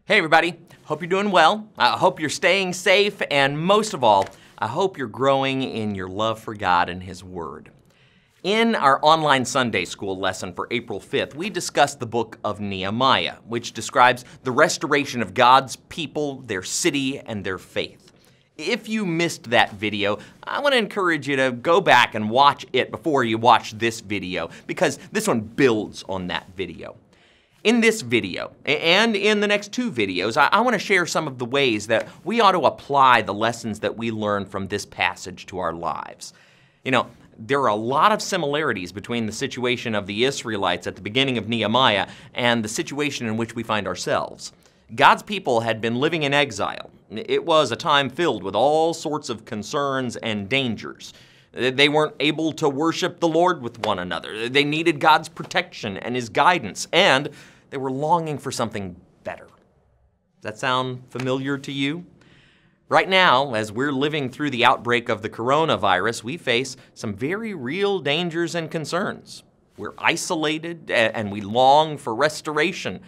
Hey everybody, hope you're doing well. I hope you're staying safe, and most of all, I hope you're growing in your love for God and His Word. In our online Sunday school lesson for April 5th, we discussed the book of Nehemiah, which describes the restoration of God's people, their city, and their faith. If you missed that video, I want to encourage you to go back and watch it before you watch this video, because this one builds on that video. In this video, and in the next two videos, I want to share some of the ways that we ought to apply the lessons that we learn from this passage to our lives. You know, there are a lot of similarities between the situation of the Israelites at the beginning of Nehemiah and the situation in which we find ourselves. God's people had been living in exile. It was a time filled with all sorts of concerns and dangers. They weren't able to worship the Lord with one another. They needed God's protection and His guidance, and they were longing for something better. Does that sound familiar to you? Right now, as we're living through the outbreak of the coronavirus, we face some very real dangers and concerns. We're isolated and we long for restoration.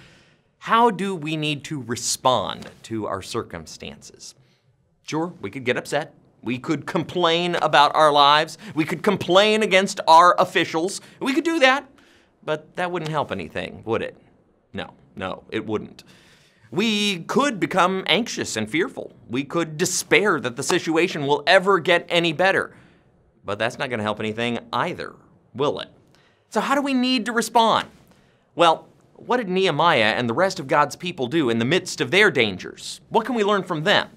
How do we need to respond to our circumstances? Sure, we could get upset. We could complain about our lives. We could complain against our officials. We could do that, but that wouldn't help anything, would it? No, it wouldn't. We could become anxious and fearful. We could despair that the situation will ever get any better. But that's not going to help anything either, will it? So how do we need to respond? Well, what did Nehemiah and the rest of God's people do in the midst of their dangers? What can we learn from them?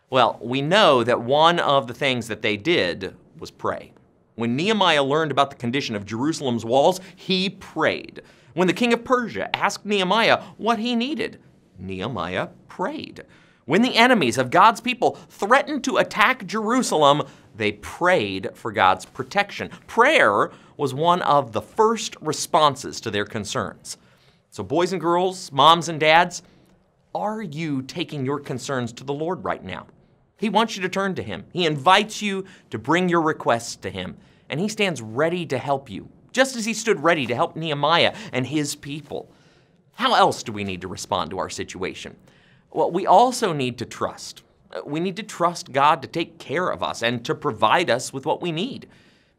Well, we know that one of the things that they did was pray. When Nehemiah learned about the condition of Jerusalem's walls, he prayed. When the king of Persia asked Nehemiah what he needed, Nehemiah prayed. When the enemies of God's people threatened to attack Jerusalem, they prayed for God's protection. Prayer was one of the first responses to their concerns. So boys and girls, moms and dads, are you taking your concerns to the Lord right now? He wants you to turn to Him. He invites you to bring your requests to Him, and He stands ready to help you, just as He stood ready to help Nehemiah and his people. How else do we need to respond to our situation? Well, we also need to trust. We need to trust God to take care of us and to provide us with what we need.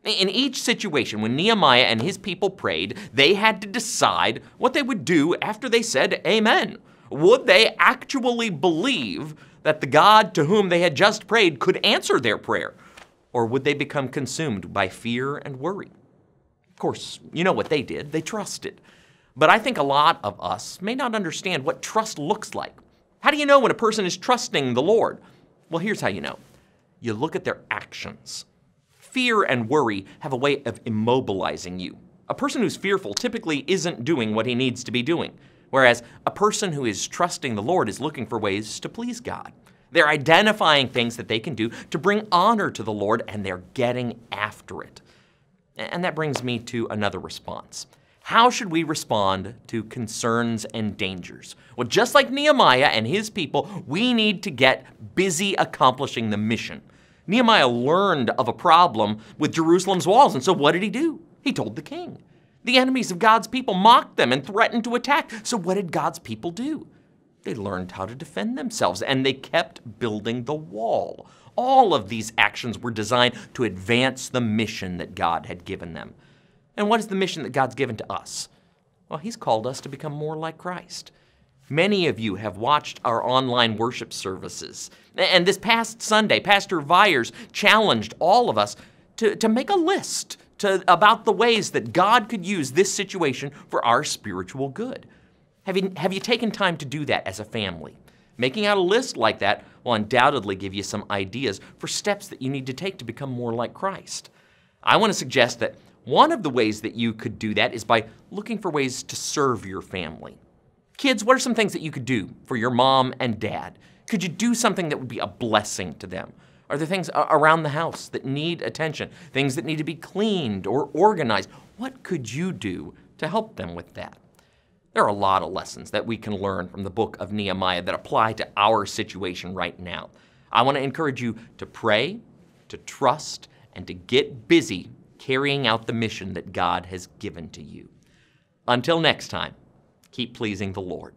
In each situation, when Nehemiah and his people prayed, they had to decide what they would do after they said amen. Would they actually believe that the God to whom they had just prayed could answer their prayer? Or would they become consumed by fear and worry? Of course, you know what they did. They trusted. But I think a lot of us may not understand what trust looks like. How do you know when a person is trusting the Lord? Well, here's how you know. You look at their actions. Fear and worry have a way of immobilizing you. A person who's fearful typically isn't doing what he needs to be doing, whereas a person who is trusting the Lord is looking for ways to please God. They're identifying things that they can do to bring honor to the Lord, and they're getting after it. And that brings me to another response. How should we respond to concerns and dangers? Well, just like Nehemiah and his people, we need to get busy accomplishing the mission. Nehemiah learned of a problem with Jerusalem's walls, and so what did he do? He told the king. The enemies of God's people mocked them and threatened to attack, so what did God's people do? They learned how to defend themselves, and they kept building the wall. All of these actions were designed to advance the mission that God had given them. And what is the mission that God's given to us? Well, He's called us to become more like Christ. Many of you have watched our online worship services. And this past Sunday, Pastor Vyers challenged all of us to make a list about the ways that God could use this situation for our spiritual good. Have you taken time to do that as a family? Making out a list like that will undoubtedly give you some ideas for steps that you need to take to become more like Christ. I want to suggest that one of the ways that you could do that is by looking for ways to serve your family. Kids, what are some things that you could do for your mom and dad? Could you do something that would be a blessing to them? Are there things around the house that need attention? Things that need to be cleaned or organized? What could you do to help them with that? There are a lot of lessons that we can learn from the book of Nehemiah that apply to our situation right now. I want to encourage you to pray, to trust, and to get busy carrying out the mission that God has given to you. Until next time, keep pleasing the Lord.